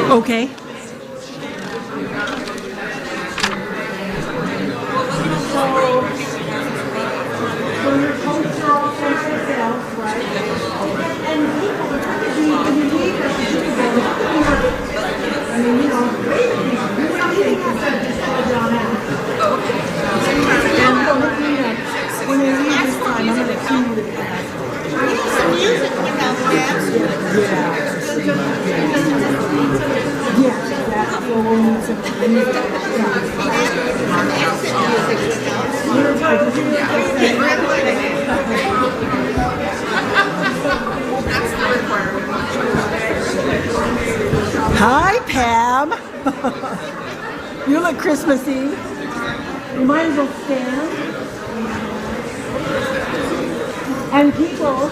Okay. Hi, Pam. You look Christmassy. You might as well stand. And people,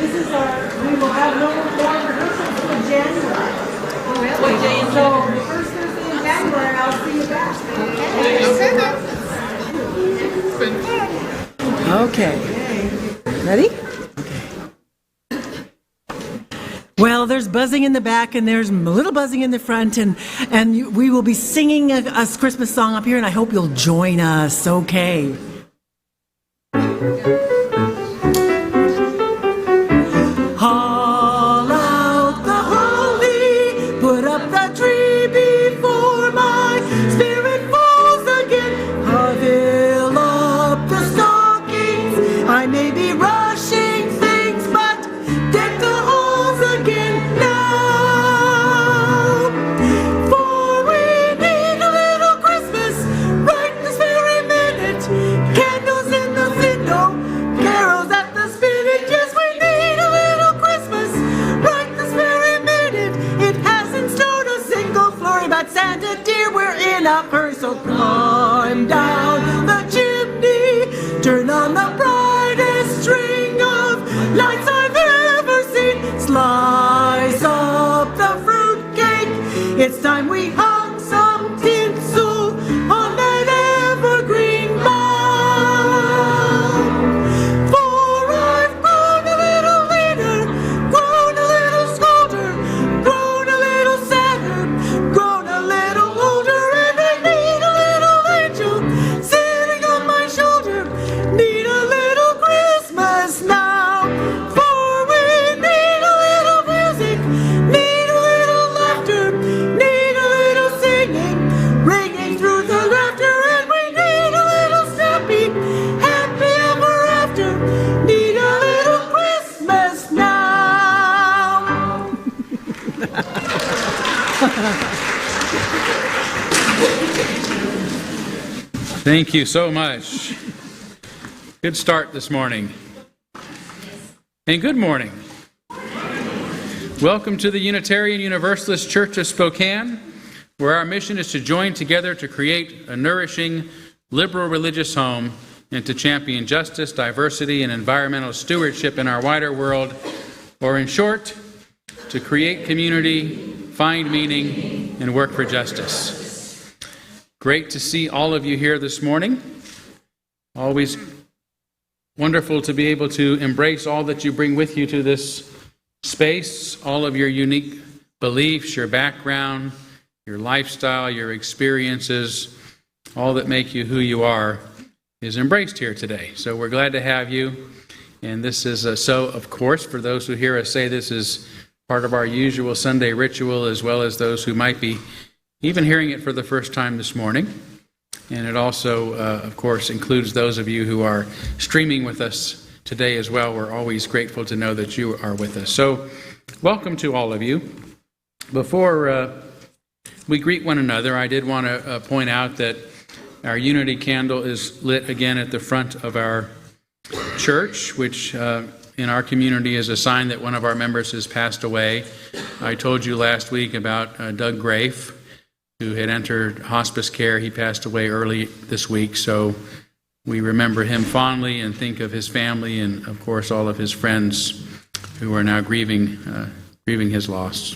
this we will have no more rehearsals till January. So the first Thursday in January, I'll see you back. Okay. Ready? Well, there's buzzing in the back, and there's a little buzzing in the front, and we will be singing a Christmas song up here, and I hope you'll join us. Okay. Haul out the holly, put up the tree before my spirit falls again. I'll fill up the stockings. I may be rushing things, but deck the halls again now. For we need a little Christmas right this very minute. Candles in the window, carols at the spinet. Yes, we need a little Christmas right this very minute. It hasn't snowed a single flurry, but Santa dear, we're in a hurry. So climb down the chimney, turn on the brightest string of lights I've ever seen. Slice up the fruitcake. It's time we hung some tinsel on that evergreen bough. For I've grown a little leaner, grown a little scolder, grown a little sadder, grown a little older, and I need a little angel sitting on my shoulder. Need a little Christmas now. For we need a little music, need a little laughter, need a little singing, ringing through the rafter, and we need a little snappy, happy ever after. Need a little Christmas now. Thank you so much. Good start this morning. And good morning. Welcome to the Unitarian Universalist Church of Spokane, where our mission is to join together to create a nourishing, liberal religious home and to champion justice, diversity, and environmental stewardship in our wider world, or in short, to create community, find meaning, and work for justice. Great to see all of you here this morning. Always wonderful to be able to embrace all that you bring with you to this space, all of your unique beliefs, your background, your lifestyle, your experiences, all that make you who you are is embraced here today. So we're glad to have you. And this is so, of course, for those who hear us say this is part of our usual Sunday ritual, as well as those who might be even hearing it for the first time this morning. And it also, of course, includes those of you who are streaming with us today as well. We're always grateful to know that you are with us. So welcome to all of you. Before we greet one another, I did want to point out that our unity candle is lit again at the front of our church, which in our community is a sign that one of our members has passed away. I told you last week about Doug Grafe, who had entered hospice care. He passed away early this week, so we remember him fondly and think of his family and, of course, all of his friends who are now grieving his loss.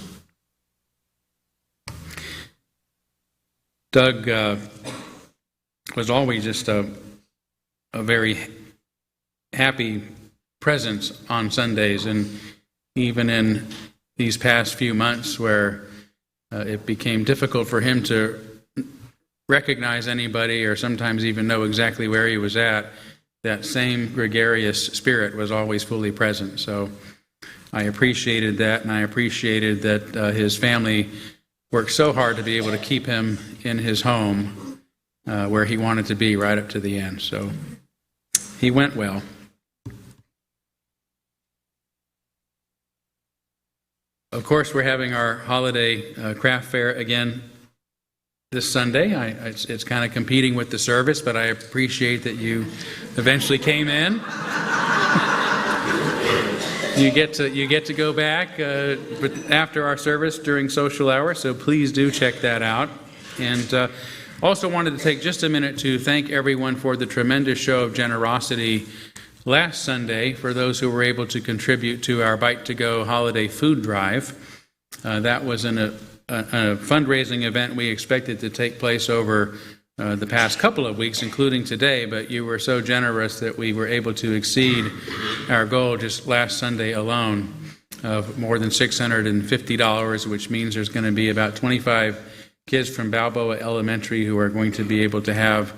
Doug was always just a very happy presence on Sundays, and even in these past few months where it became difficult for him to recognize anybody or sometimes even know exactly where he was at, that same gregarious spirit was always fully present. So I appreciated that, and I appreciated that his family worked so hard to be able to keep him in his home where he wanted to be right up to the end. So he went well. Of course, we're having our holiday craft fair again this Sunday. It's kind of competing with the service, but I appreciate that you eventually came in. You get to go back after our service during social hour, so please do check that out. And also wanted to take just a minute to thank everyone for the tremendous show of generosity last Sunday for those who were able to contribute to our Bite to Go holiday food drive. That was a fundraising event we expected to take place over the past couple of weeks, including today, but you were so generous that we were able to exceed our goal just last Sunday alone of more than $650, which means there's going to be about 25 kids from Balboa Elementary who are going to be able to have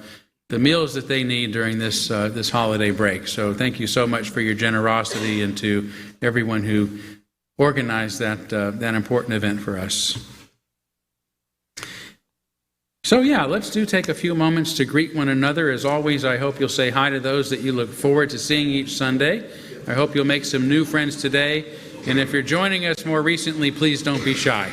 the meals that they need during this holiday break. So thank you so much for your generosity, and to everyone who organized that important event for us. So let's take a few moments to greet one another. As always, I hope you'll say hi to those that you look forward to seeing each Sunday. I hope you'll make some new friends today. And if you're joining us more recently, please don't be shy.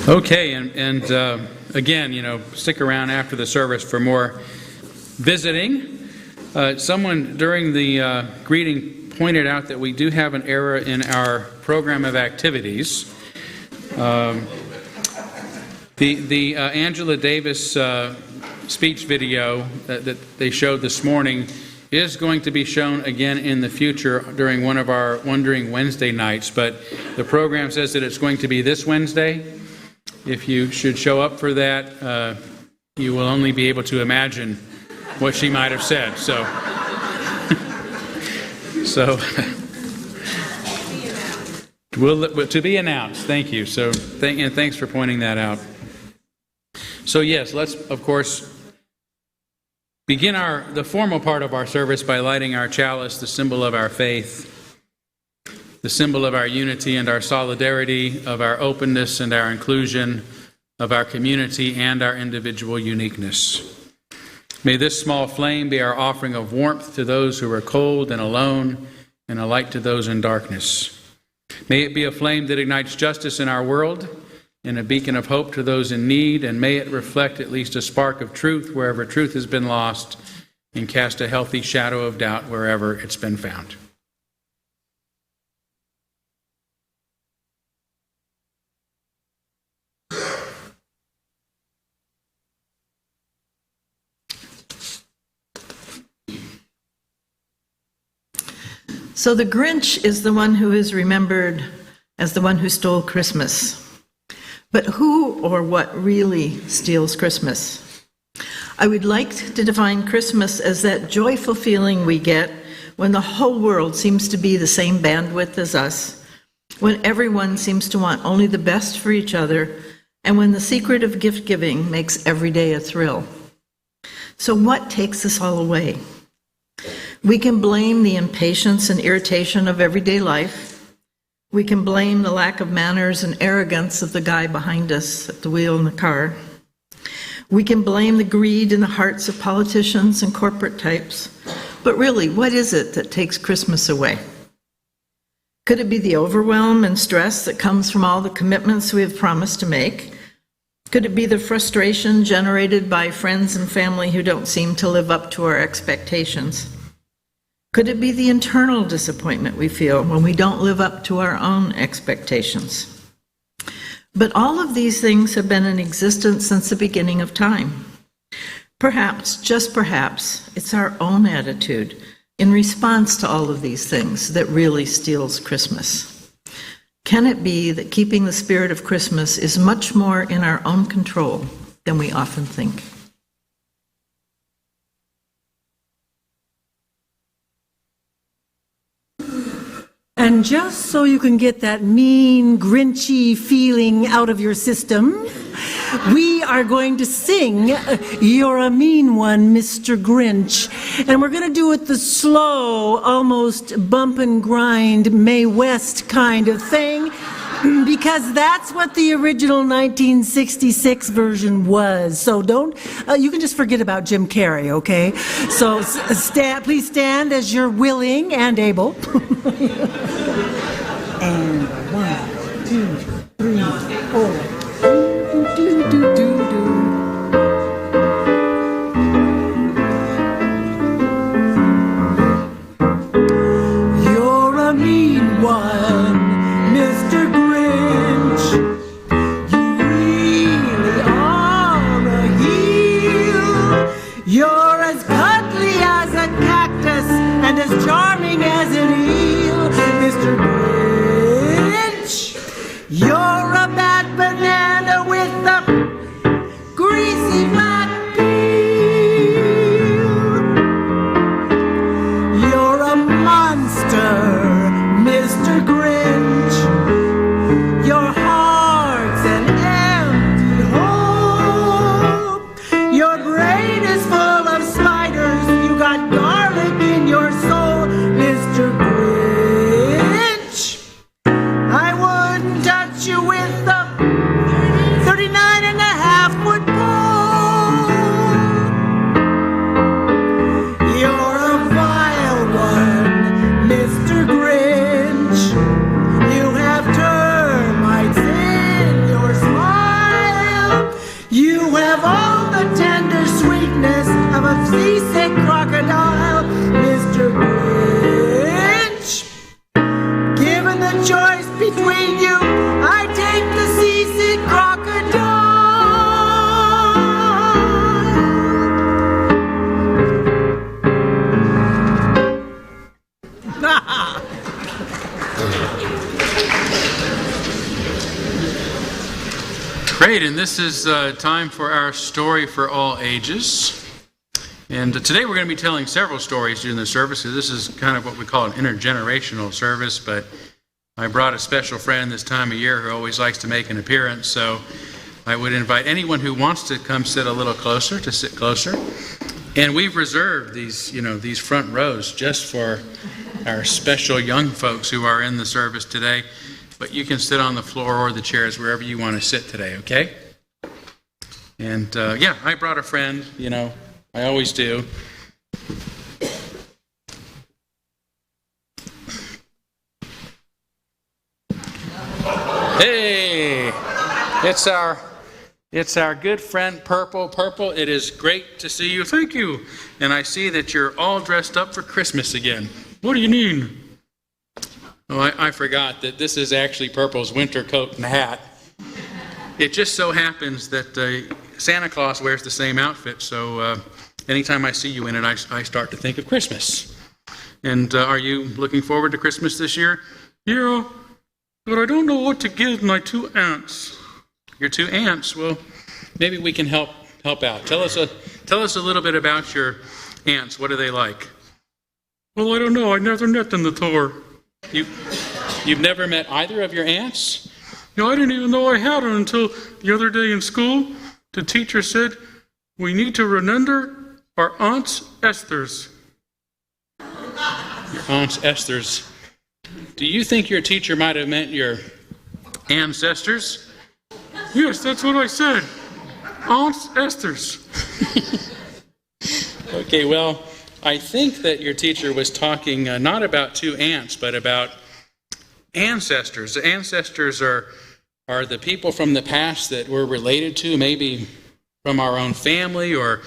Okay, and again, stick around after the service for more visiting. Someone during the greeting pointed out that we do have an error in our program of activities. The Angela Davis speech video that they showed this morning is going to be shown again in the future during one of our Wondering Wednesday nights, but the program says that it's going to be this Wednesday. If you should show up for that, you will only be able to imagine what she might have said. So to be announced. Thank you. So thanks for pointing that out. So yes, let's of course begin the formal part of our service by lighting our chalice, the symbol of our faith, the symbol of our unity and our solidarity, of our openness and our inclusion, of our community and our individual uniqueness. May this small flame be our offering of warmth to those who are cold and alone, and a light to those in darkness. May it be a flame that ignites justice in our world. and a beacon of hope to those in need, and may it reflect at least a spark of truth wherever truth has been lost, and cast a healthy shadow of doubt wherever it's been found. So the Grinch is the one who is remembered as the one who stole Christmas. But who or what really steals Christmas? I would like to define Christmas as that joyful feeling we get when the whole world seems to be the same bandwidth as us, when everyone seems to want only the best for each other, and when the secret of gift giving makes every day a thrill. So what takes this all away? We can blame the impatience and irritation of everyday life. We can blame the lack of manners and arrogance of the guy behind us at the wheel in the car. We can blame the greed in the hearts of politicians and corporate types. But really, what is it that takes Christmas away? Could it be the overwhelm and stress that comes from all the commitments we have promised to make? Could it be the frustration generated by friends and family who don't seem to live up to our expectations? Could it be the internal disappointment we feel when we don't live up to our own expectations? But all of these things have been in existence since the beginning of time. Perhaps, just perhaps, it's our own attitude in response to all of these things that really steals Christmas. Can it be that keeping the spirit of Christmas is much more in our own control than we often think? And just so you can get that mean, Grinchy feeling out of your system, we are going to sing You're a Mean One, Mr. Grinch. And we're going to do it the slow, almost bump and grind, Mae West kind of thing, because that's what the original 1966 version was. So don't, you can just forget about Jim Carrey, okay? So please stand as you're willing and able. And 1, 2, 3, 4. Do, do, do, do, do. You're a mean one, Mr. Grinch. You really are a heel. You're as cuddly as a cactus and as charming as an eel, Mr. Grinch. You're a bad banana with a greasy black peel. You're a monster, Mr. Grinch. Your heart's an empty hole. Your brain is full of spiders. You got garlic in your soul, Mr. Grinch. I wouldn't touch you with a 39.5-foot pole. You're a vile one, Mr. Grinch. You have termites in your smile. You have all the tender sweetness of a seasick crocodile, Mr. Grinch. Given the choice between you, I take the seasick crocodile. Great, and this is time for our story for all ages. And today we're going to be telling several stories during the service. So this is kind of what we call an intergenerational service, but I brought a special friend this time of year who always likes to make an appearance, so I would invite anyone who wants to come sit a little closer to sit closer. And we've reserved these front rows just for our special young folks who are in the service today. But you can sit on the floor or the chairs wherever you want to sit today, okay? And I brought a friend, I always do. Hey! It's our good friend Purple. Purple, it is great to see you. Thank you. And I see that you're all dressed up for Christmas again. What do you mean? Oh, I forgot that this is actually Purple's winter coat and hat. It just so happens that Santa Claus wears the same outfit, so anytime I see you in it, I start to think of Christmas. And are you looking forward to Christmas this year? Yeah, but I don't know what to give my two aunts. Your two aunts? Well, maybe we can help out. Tell us a little bit about your aunts. What are they like? Well, I don't know. I never met them before. You've never met either of your aunts? Yeah, I didn't even know I had them until the other day in school. The teacher said, we need to remember our Aunt Esther's. Your Aunt Esther's. Do you think your teacher might have meant your ancestors? Yes, that's what I said. Aunt Esther's. Okay, well, I think that your teacher was talking not about two aunts, but about ancestors. The ancestors are the people from the past that we're related to, maybe from our own family or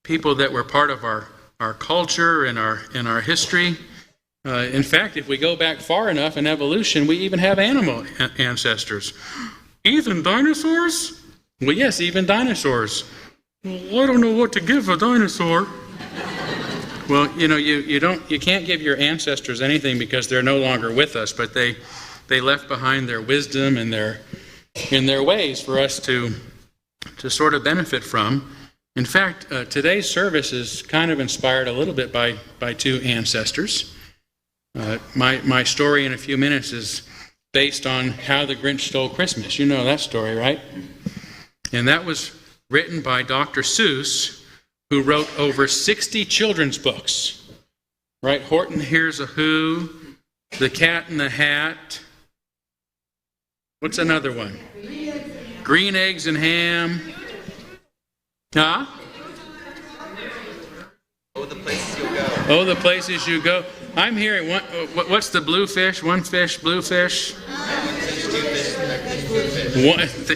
people that were part of our culture and our history. In fact, if we go back far enough in evolution, we even have animal ancestors. Even dinosaurs? Well, yes, even dinosaurs. Well, I don't know what to give a dinosaur. Well, you can't give your ancestors anything because they're no longer with us, but they left behind their wisdom and their ways for us to sort of benefit from. In fact, today's service is kind of inspired a little bit by two ancestors. My story in a few minutes is based on How the Grinch Stole Christmas. You know that story, right? And that was written by Dr. Seuss, who wrote over 60 children's books. Right? Horton Hears a Who, The Cat in the Hat. What's another one? Green Eggs and Ham. Huh? Oh, the places you'll go. Oh, the places you go. I'm hearing, what's the blue fish? One fish, blue fish?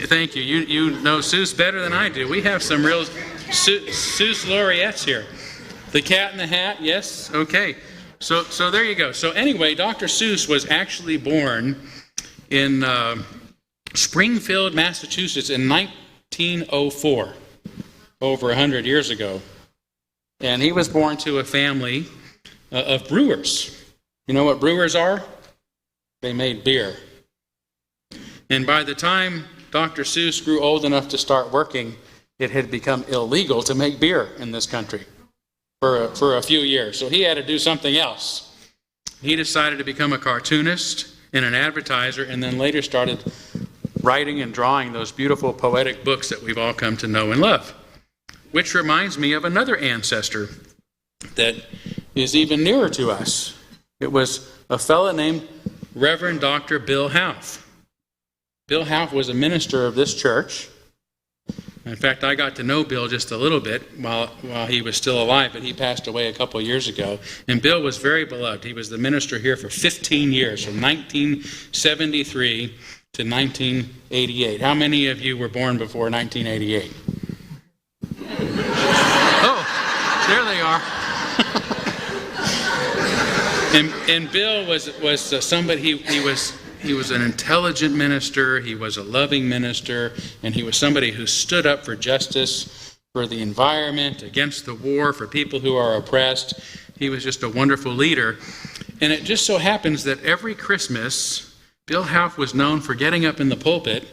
Thank you. You know Seuss better than I do. We have some real Seuss laureates here. The Cat in the Hat, yes? Okay. So there you go. So anyway, Dr. Seuss was actually born in Springfield, Massachusetts in 1904, over 100 years ago. And he was born to a family of brewers. You know what brewers are? They made beer. And by the time Dr. Seuss grew old enough to start working, it had become illegal to make beer in this country for a few years. So he had to do something else. He decided to become a cartoonist and an advertiser, and then later started writing and drawing those beautiful poetic books that we've all come to know and love. Which reminds me of another ancestor that is even nearer to us. It was a fellow named Reverend Dr. Bill Houff. Bill Houff was a minister of this church. In fact, I got to know Bill just a little bit while he was still alive, but he passed away a couple years ago. And Bill was very beloved. He was the minister here for 15 years, from 1973 to 1988. How many of you were born before 1988? Oh, there they are. And Bill was somebody, he was an intelligent minister, he was a loving minister, and he was somebody who stood up for justice, for the environment, against the war, for people who are oppressed. He was just a wonderful leader. And it just so happens that every Christmas, Bill Houff was known for getting up in the pulpit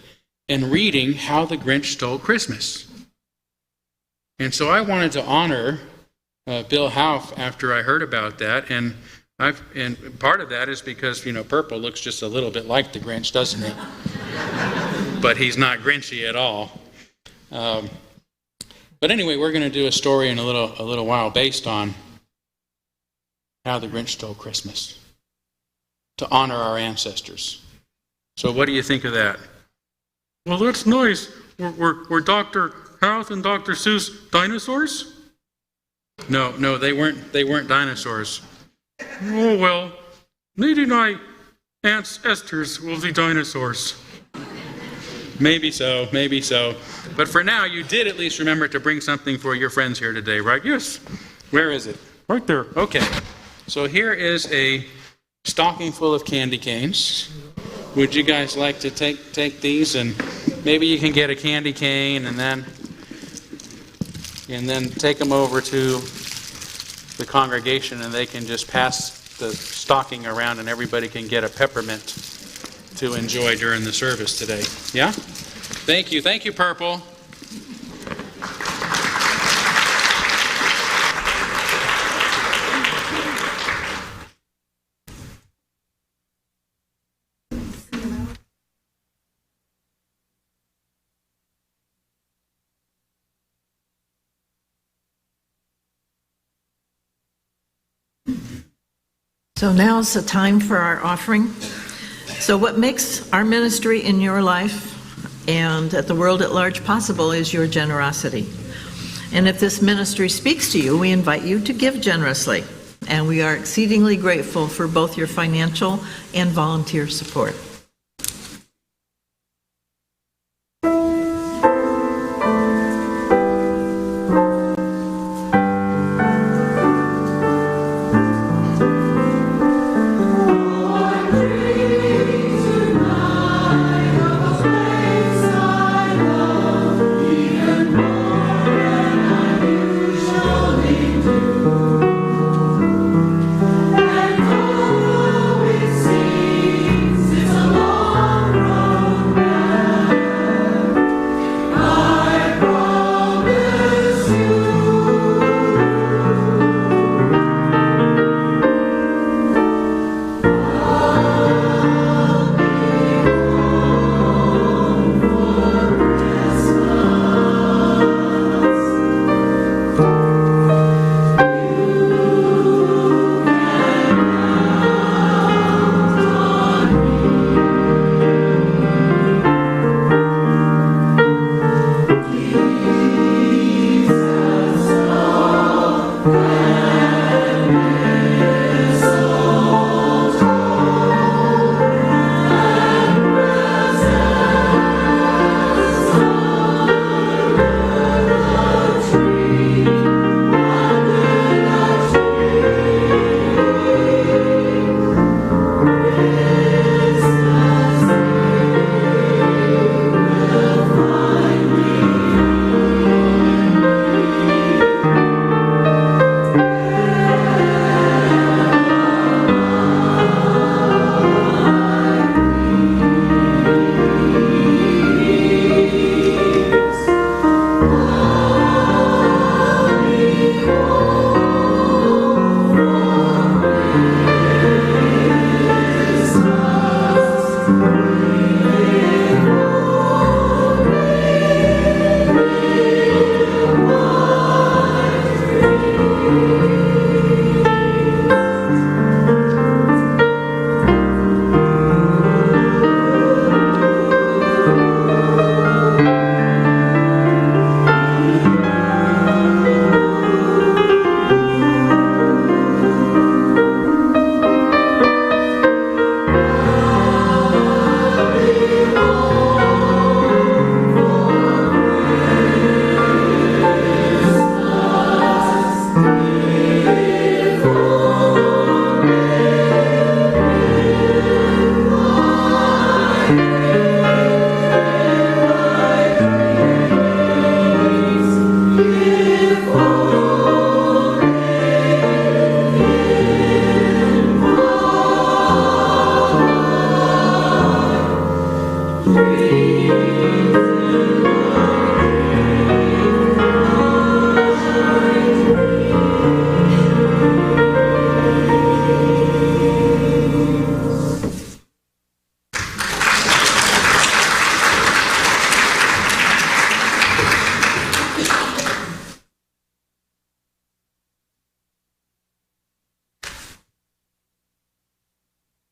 and reading How the Grinch Stole Christmas. And so I wanted to honor Bill Houff after I heard about that, and part of that is because, Purple looks just a little bit like the Grinch, doesn't he? But he's not Grinchy at all. But anyway, we're going to do a story in a little while based on How the Grinch Stole Christmas, to honor our ancestors. So what do you think of that? Well, that's nice. Were Dr. Houff and Dr. Seuss dinosaurs? No, they weren't dinosaurs. Oh, well, maybe my Aunt Esther's will be dinosaurs. Maybe so, maybe so. But for now, you did at least remember to bring something for your friends here today, right? Yes. Where is it? Right there. Okay. So here is a stocking full of candy canes. Would you guys like to take these, and maybe you can get a candy cane and then take them over to the congregation, and they can just pass the stocking around, and everybody can get a peppermint to enjoy during the service today. Yeah? Thank you, Purple. So now's the time for our offering. So what makes our ministry in your life and at the world at large possible is your generosity. And if this ministry speaks to you, we invite you to give generously. And we are exceedingly grateful for both your financial and volunteer support.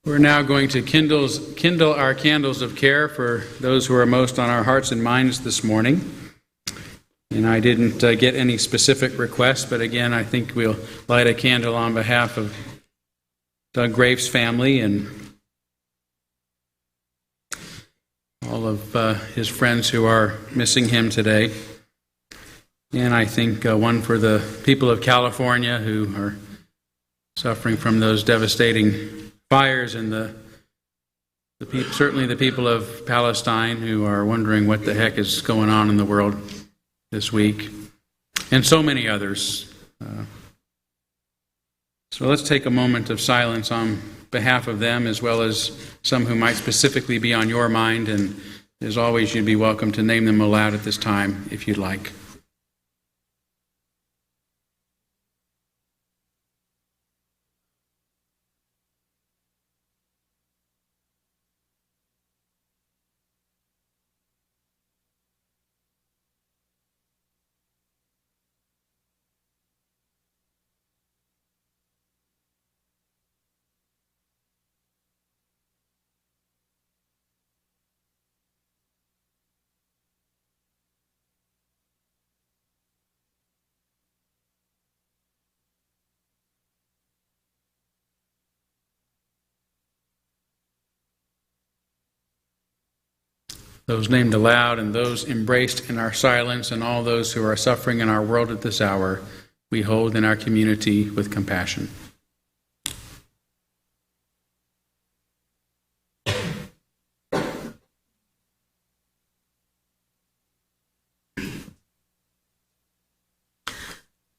We're now going to kindle our candles of care for those who are most on our hearts and minds this morning. And I didn't get any specific requests, but again, I think we'll light a candle on behalf of Doug Graves' family and all of his friends who are missing him today. And I think one for the people of California who are suffering from those devastating fires, and certainly the people of Palestine who are wondering what the heck is going on in the world this week, and so many others. So let's take a moment of silence on behalf of them, as well as some who might specifically be on your mind. And as always, you'd be welcome to name them aloud at this time if you'd like. Those named aloud and those embraced in our silence, and all those who are suffering in our world at this hour, we hold in our community with compassion.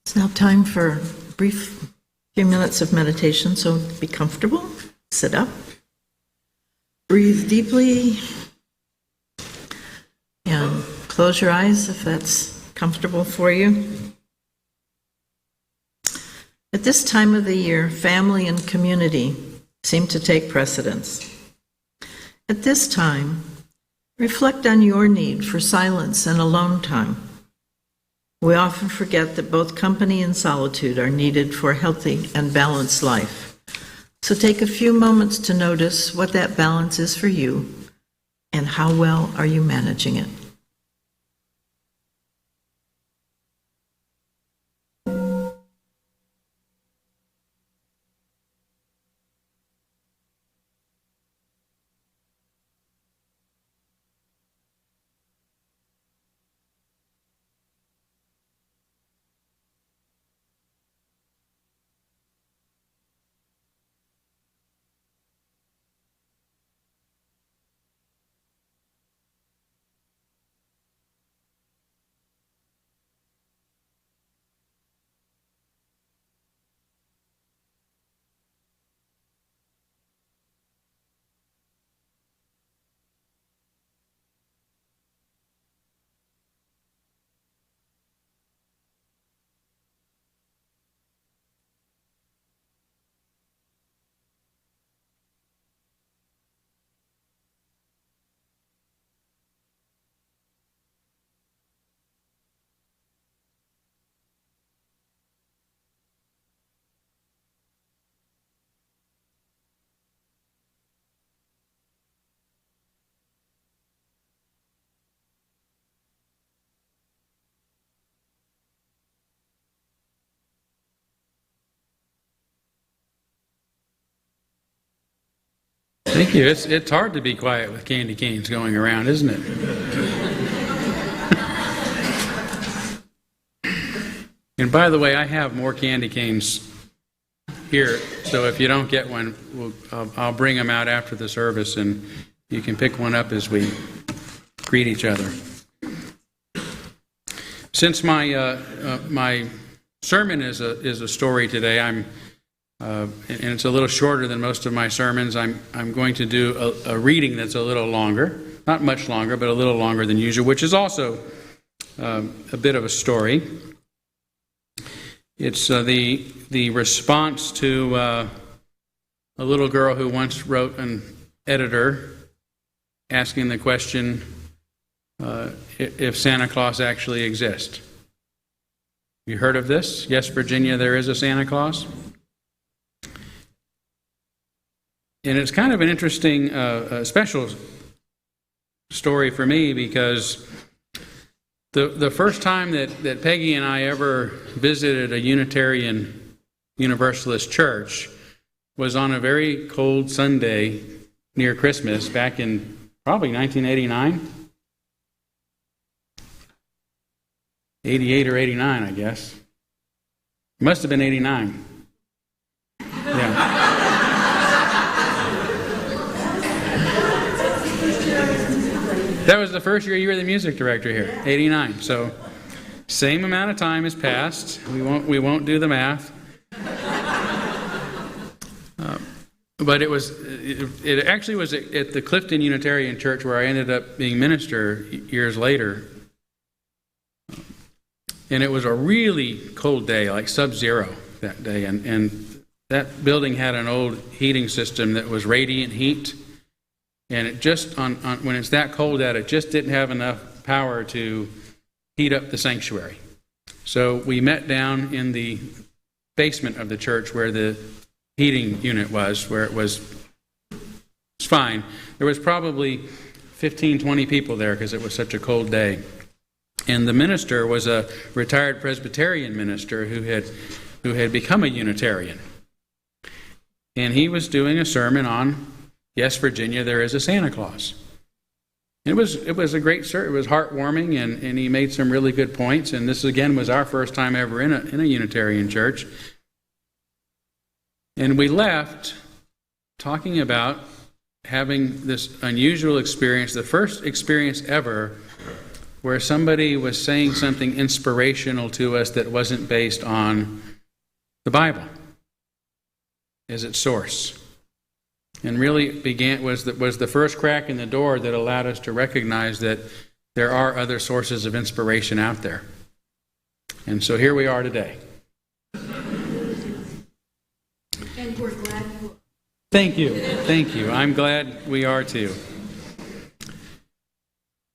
It's now time for a brief few minutes of meditation, so be comfortable, sit up, breathe deeply, and close your eyes if that's comfortable for you. At this time of the year, family and community seem to take precedence. At this time, reflect on your need for silence and alone time. We often forget that both company and solitude are needed for a healthy and balanced life. So take a few moments to notice what that balance is for you and how well are you managing it. Thank you. It's hard to be quiet with candy canes going around, isn't it? And by the way, I have more candy canes here, so if you don't get one, I'll bring them out after the service, and you can pick one up as we greet each other. Since my sermon is a story today, and it's a little shorter than most of my sermons, I'm going to do a reading that's a little longer, not much longer, but a little longer than usual, which is also a bit of a story. It's the response to a little girl who once wrote an editor asking the question, if Santa Claus actually exists. You heard of this? Yes, Virginia, there is a Santa Claus. And it's kind of an interesting, special story for me, because the first time that Peggy and I ever visited a Unitarian Universalist church was on a very cold Sunday near Christmas back in probably 1989. 88 or 89, I guess. Must have been 89. Yeah. That was the first year you were the music director here, 89. So same amount of time has passed. We won't do the math. But it actually was at the Clifton Unitarian Church where I ended up being minister years later. And it was a really cold day, like sub-zero that day. And that building had an old heating system that was radiant heat. And it just, when it's that cold out, it just didn't have enough power to heat up the sanctuary. So we met down in the basement of the church where the heating unit was, where it was fine. There was probably 15, 20 people there because it was such a cold day. And the minister was a retired Presbyterian minister who had become a Unitarian. And he was doing a sermon on, yes, Virginia, there is a Santa Claus. It was a great sermon. It was heartwarming, and he made some really good points. And this, again, was our first time ever in a Unitarian church. And we left talking about having this unusual experience, the first experience ever where somebody was saying something inspirational to us that wasn't based on the Bible as its source. And really was the first crack in the door that allowed us to recognize that there are other sources of inspiration out there. And so here we are today. And we're glad you are. Thank you. I'm glad we are too.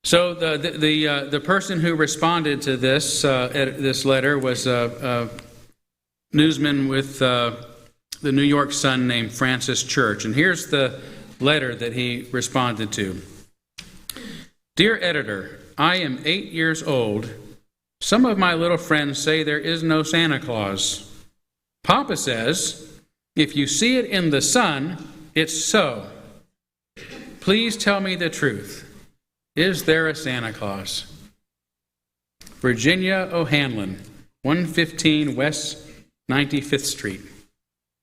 So the person who responded to this letter was a newsman with the New York Sun named Francis Church. And here's the letter that he responded to. Dear editor, I am 8 years old. Some of my little friends say there is no Santa Claus. Papa says, if you see it in the sun, it's so. Please tell me the truth. Is there a Santa Claus? Virginia O'Hanlon, 115 West 95th Street.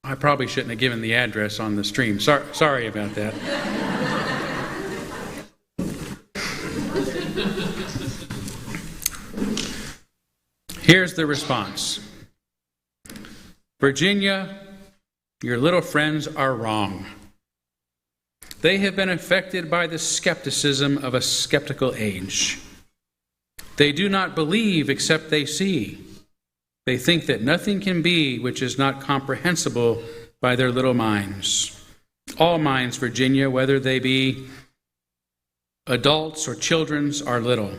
I probably shouldn't have given the address on the stream. Sorry about that. Here's the response. Virginia, your little friends are wrong. They have been affected by the skepticism of a skeptical age. They do not believe except they see. They think that nothing can be which is not comprehensible by their little minds. All minds, Virginia, whether they be adults or children's, are little.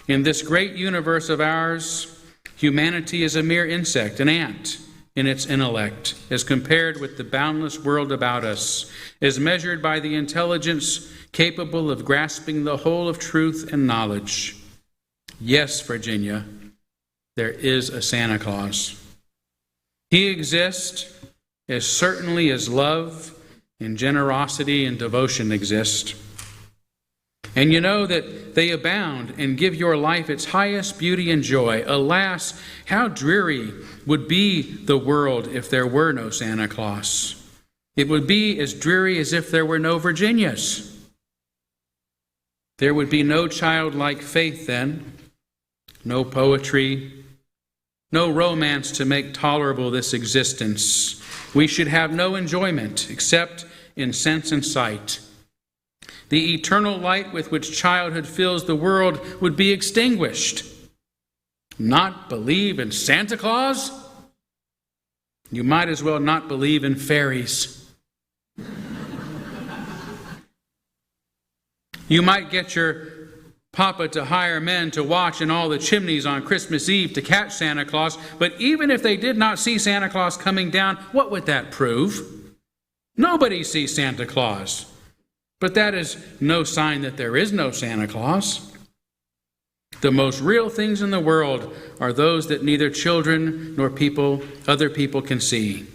In this great universe of ours, humanity is a mere insect, an ant, in its intellect, as compared with the boundless world about us, as measured by the intelligence capable of grasping the whole of truth and knowledge. Yes, Virginia, there is a Santa Claus. He exists as certainly as love and generosity and devotion exist. And you know that they abound and give your life its highest beauty and joy. Alas, how dreary would be the world if there were no Santa Claus. It would be as dreary as if there were no Virginias. There would be no childlike faith then, no poetry, no romance to make tolerable this existence. We should have no enjoyment except in sense and sight. The eternal light with which childhood fills the world would be extinguished. Not believe in Santa Claus? You might as well not believe in fairies. You might get your Papa to hire men to watch in all the chimneys on Christmas Eve to catch Santa Claus, but even if they did not see Santa Claus coming down, what would that prove? Nobody sees Santa Claus. But that is no sign that there is no Santa Claus. The most real things in the world are those that neither children nor other people can see.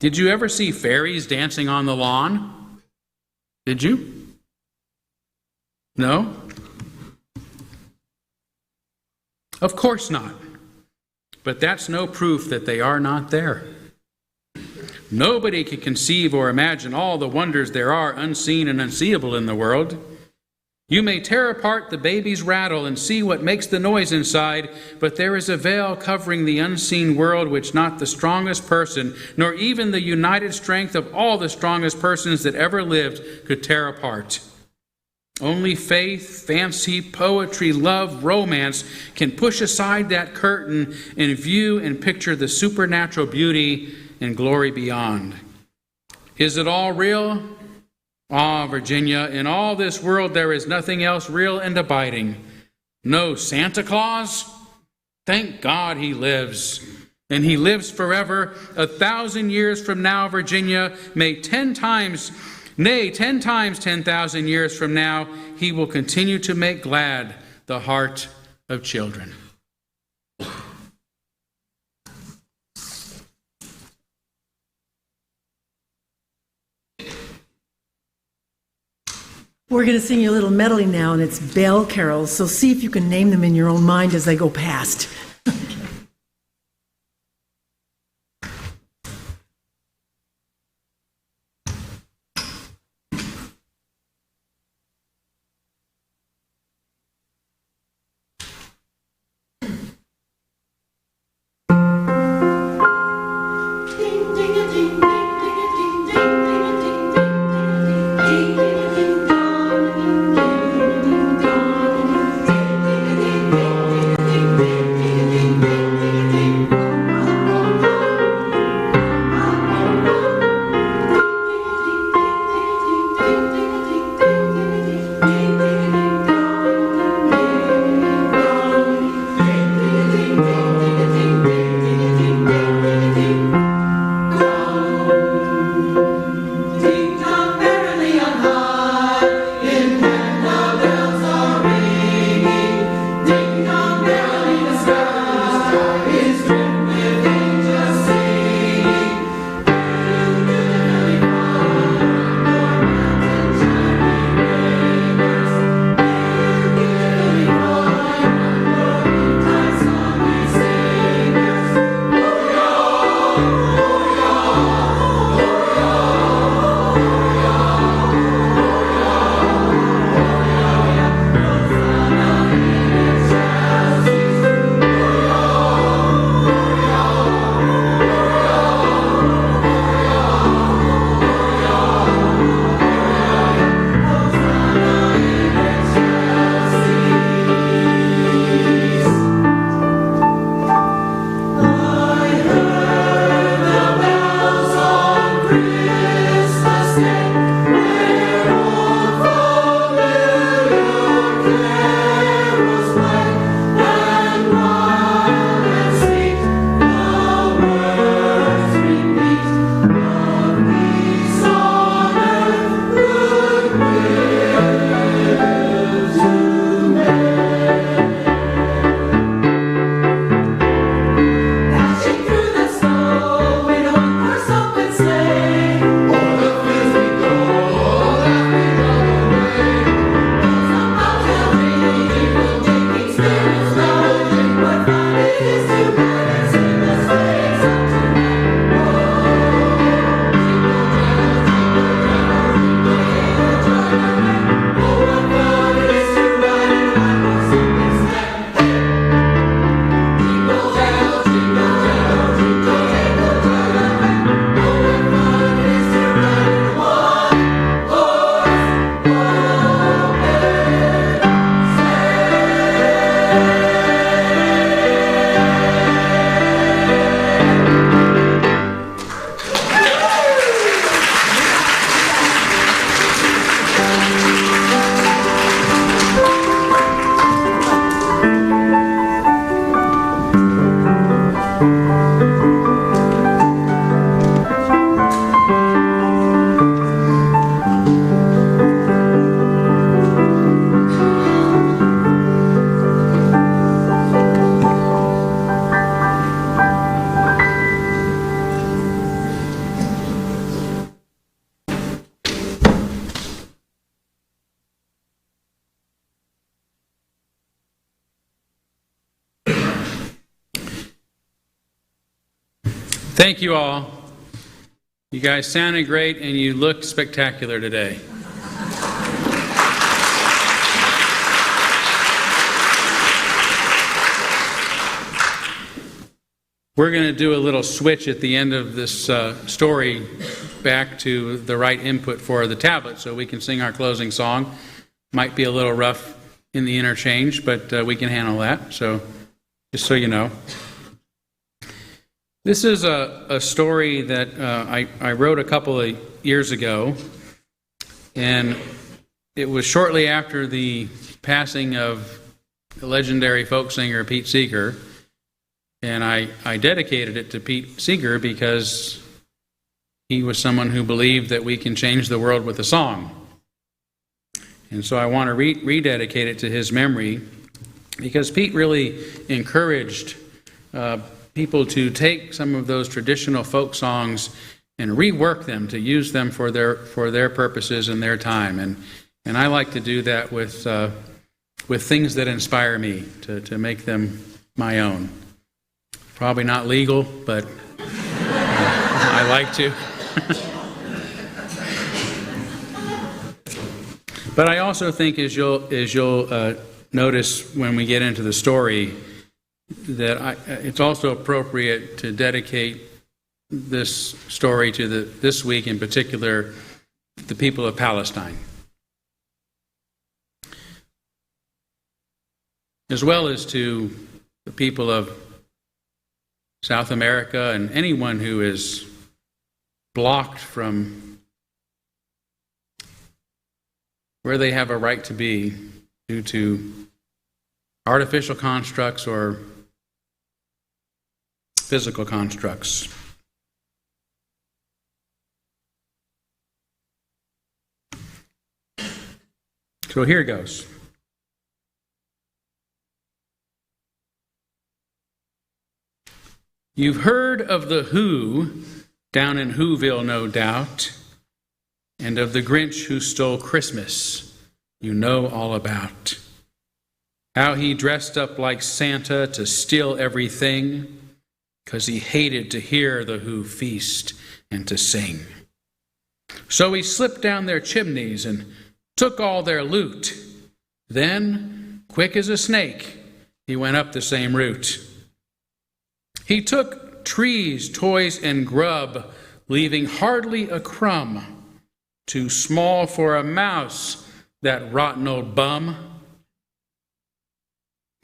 Did you ever see fairies dancing on the lawn? Did you? No? Of course not. But that's no proof that they are not there. Nobody can conceive or imagine all the wonders there are unseen and unseeable in the world. You may tear apart the baby's rattle and see what makes the noise inside, but there is a veil covering the unseen world which not the strongest person, nor even the united strength of all the strongest persons that ever lived, could tear apart. Only faith, fancy, poetry, love, romance can push aside that curtain and view and picture the supernatural beauty and glory beyond. Is it all real? Ah, Virginia, in all this world there is nothing else real and abiding. No Santa Claus? Thank God he lives. And he lives forever. 1,000 years from now, Virginia, may 10 times 10,000 years from now, he will continue to make glad the heart of children. We're going to sing you a little medley now, and it's bell carols, so see if you can name them in your own mind as they go past. Ding Thank you all. You guys sounded great and you looked spectacular today. We're going to do a little switch at the end of this story back to the right input for the tablet so we can sing our closing song. Might be a little rough in the interchange, but we can handle that. So just so you know. This is a story that I wrote a couple of years ago, and it was shortly after the passing of the legendary folk singer Pete Seeger. And I dedicated it to Pete Seeger because he was someone who believed that we can change the world with a song. And so I want to rededicate it to his memory because Pete really encouraged people to take some of those traditional folk songs and rework them, to use them for their purposes and their time. And I like to do that with things that inspire me, to make them my own. Probably not legal, but I like to. But I also think, as you'll notice when we get into the story, that it's also appropriate to dedicate this story to this week in particular, the people of Palestine, as well as to the people of South America and anyone who is blocked from where they have a right to be due to artificial constructs or physical constructs. So here goes. You've heard of the Who down in Whoville, no doubt, and of the Grinch who stole Christmas, you know all about. How he dressed up like Santa to steal everything, 'cause he hated to hear the Who feast and to sing. So he slipped down their chimneys and took all their loot. Then, quick as a snake, he went up the same route. He took trees, toys, and grub, leaving hardly a crumb. Too small for a mouse, that rotten old bum.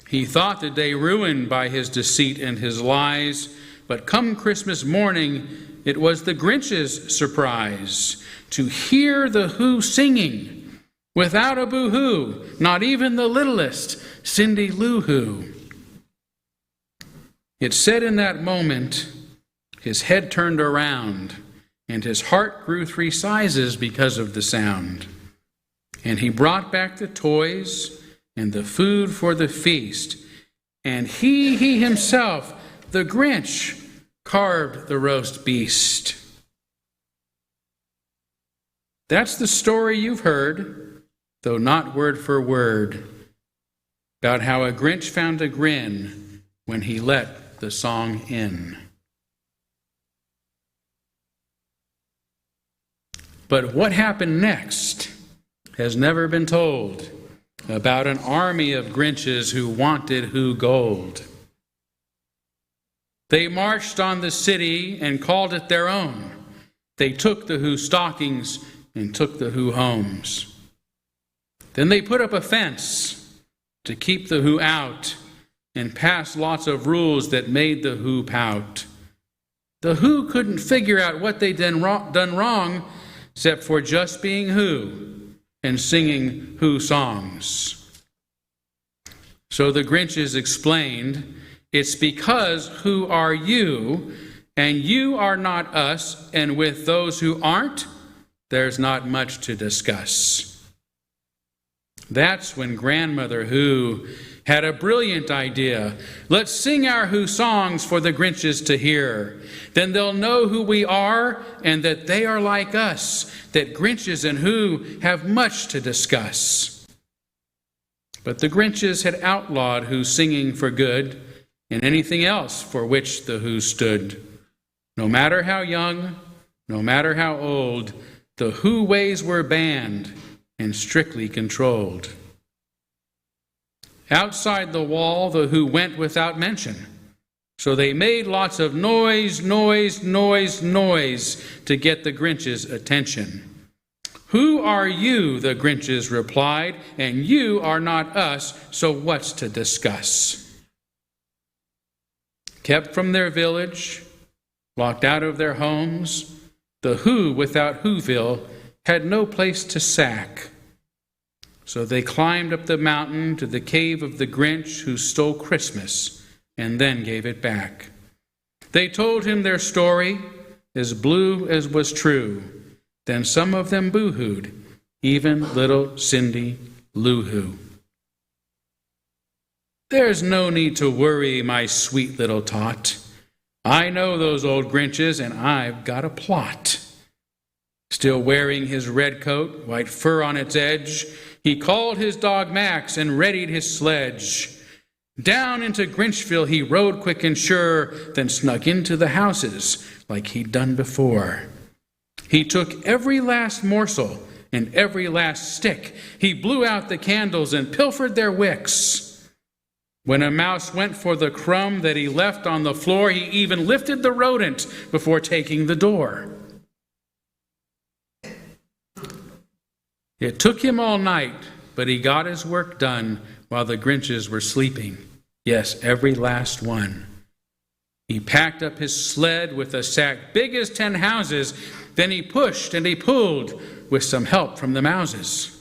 He thought the day ruined by his deceit and his lies, but come Christmas morning, it was the Grinch's surprise to hear the Who singing, without a boo-hoo, not even the littlest Cindy Lou Who. It said in that moment, his head turned around, and his heart grew 3 sizes because of the sound. And he brought back the toys and the food for the feast, and he himself, the Grinch, carved the roast beast. That's the story you've heard, though not word for word, about how a Grinch found a grin when he let the song in. But what happened next has never been told, about an army of Grinches who wanted Who gold. They marched on the city and called it their own. They took the Who stockings and took the Who homes. Then they put up a fence to keep the Who out and passed lots of rules that made the Who pout. The Who couldn't figure out what they'd done wrong except for just being Who and singing Who songs. So the Grinches explained, it's because Who are you, and you are not us, and with those who aren't, there's not much to discuss. That's when Grandmother Who had a brilliant idea. Let's sing our Who songs for the Grinches to hear. Then they'll know who we are and that they are like us, that Grinches and Who have much to discuss. But the Grinches had outlawed Who singing for good and anything else for which the Who stood. No matter how young, no matter how old, the Who ways were banned and strictly controlled. Outside the wall, the Who went without mention. So they made lots of noise, noise, noise, noise to get the Grinch's attention. Who are you, the Grinches replied, and you are not us, so what's to discuss? Kept from their village, locked out of their homes, the Who without Whoville had no place to sack. So they climbed up the mountain to the cave of the Grinch who stole Christmas and then gave it back. They told him their story, as blue as was true. Then some of them boo-hooed, even little Cindy Lou Who. There's no need to worry, my sweet little tot. I know those old Grinches, and I've got a plot. Still wearing his red coat, white fur on its edge, he called his dog Max and readied his sledge. Down into Grinchville he rode quick and sure, then snuck into the houses like he'd done before. He took every last morsel and every last stick. He blew out the candles and pilfered their wicks. When a mouse went for the crumb that he left on the floor, he even lifted the rodent before taking the door. It took him all night, but he got his work done while the Grinches were sleeping. Yes, every last one. He packed up his sled with a sack big as 10 houses. Then he pushed and he pulled with some help from the mouses.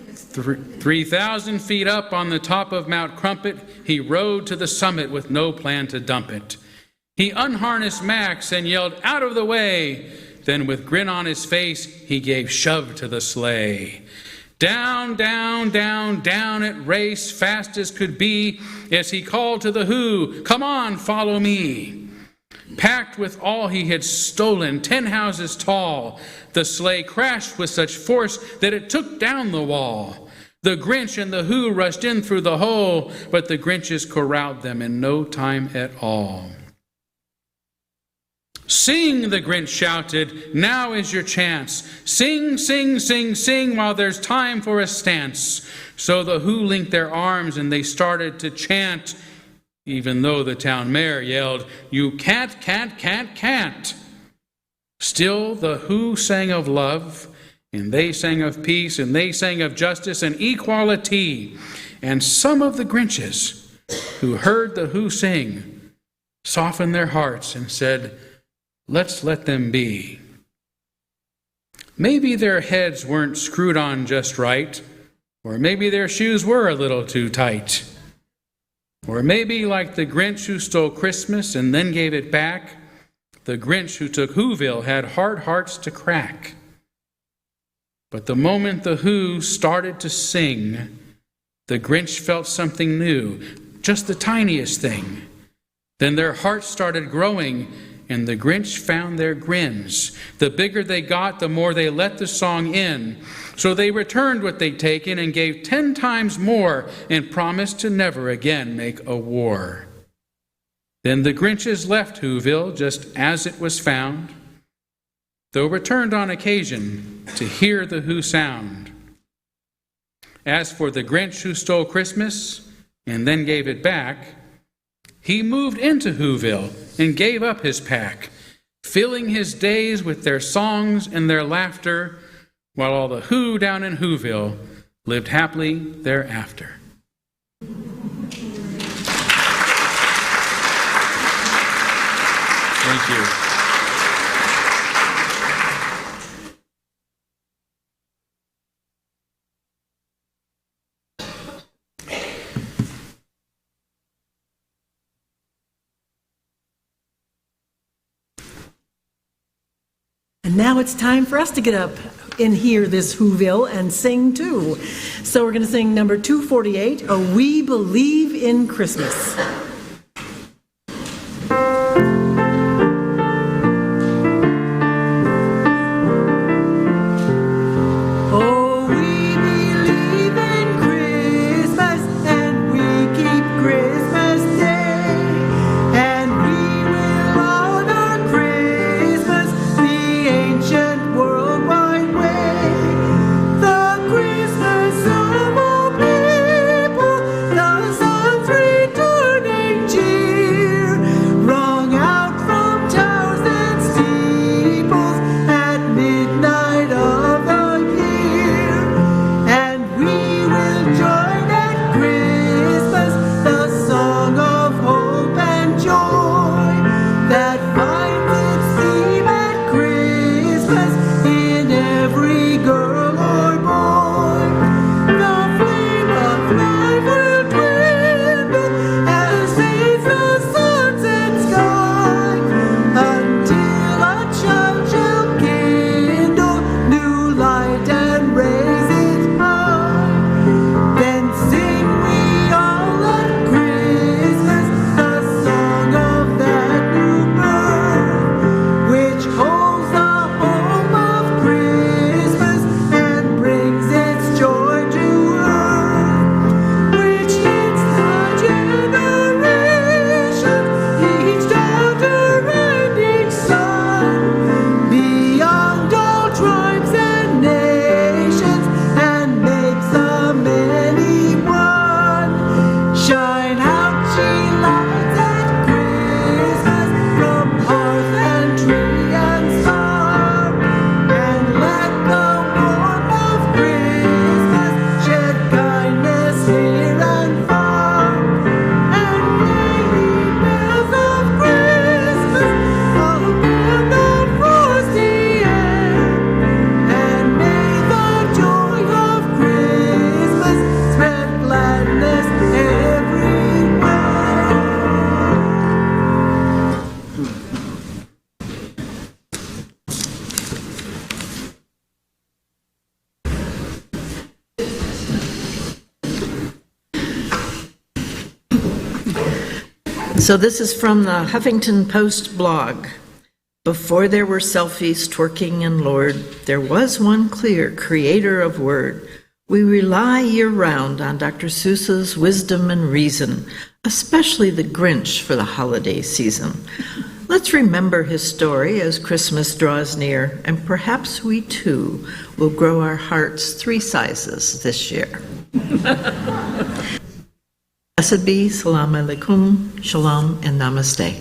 3,000 feet up on the top of Mount Crumpet, he rode to the summit with no plan to dump it. He unharnessed Max and yelled, "Out of the way!" Then with grin on his face, he gave shove to the sleigh. Down, down, down, down it raced, fast as could be, as he called to the Who, "Come on, follow me." Packed with all he had stolen, 10 houses tall, the sleigh crashed with such force that it took down the wall. The Grinch and the Who rushed in through the hole, but the Grinches corralled them in no time at all. "Sing," the Grinch shouted, "now is your chance. Sing, sing, sing, sing, while there's time for a stance." So the Who linked their arms and they started to chant, even though the town mayor yelled, "You can't, can't, can't, can't." Still the Who sang of love, and they sang of peace, and they sang of justice and equality. And some of the Grinches who heard the Who sing softened their hearts and said, "Let's let them be." Maybe their heads weren't screwed on just right, or maybe their shoes were a little too tight. Or maybe, like the Grinch who stole Christmas and then gave it back, the Grinch who took Whoville had hard hearts to crack. But the moment the Who started to sing, the Grinch felt something new, just the tiniest thing. Then their hearts started growing, and the Grinch found their grins. The bigger they got, the more they let the song in. So they returned what they'd taken and gave 10 times more and promised to never again make a war. Then the Grinches left Whoville just as it was found, though returned on occasion to hear the Who sound. As for the Grinch who stole Christmas and then gave it back, he moved into Whoville and gave up his pack, filling his days with their songs and their laughter, while all the Who down in Whoville lived happily thereafter. Thank you. And now it's time for us to get up and hear this Whoville and sing too. So we're going to sing number 248, "Oh, We Believe in Christmas." Oh, we believe in Christmas, and we keep Christmas Day, and we will So this is from the Huffington Post blog. Before there were selfies, twerking, and Lord, there was one clear creator of word. We rely year-round on Dr. Seuss's wisdom and reason, especially the Grinch for the holiday season. Let's remember his story as Christmas draws near, and perhaps we too will grow our hearts 3 sizes this year. Blessed be, salam alaikum, shalom, and namaste.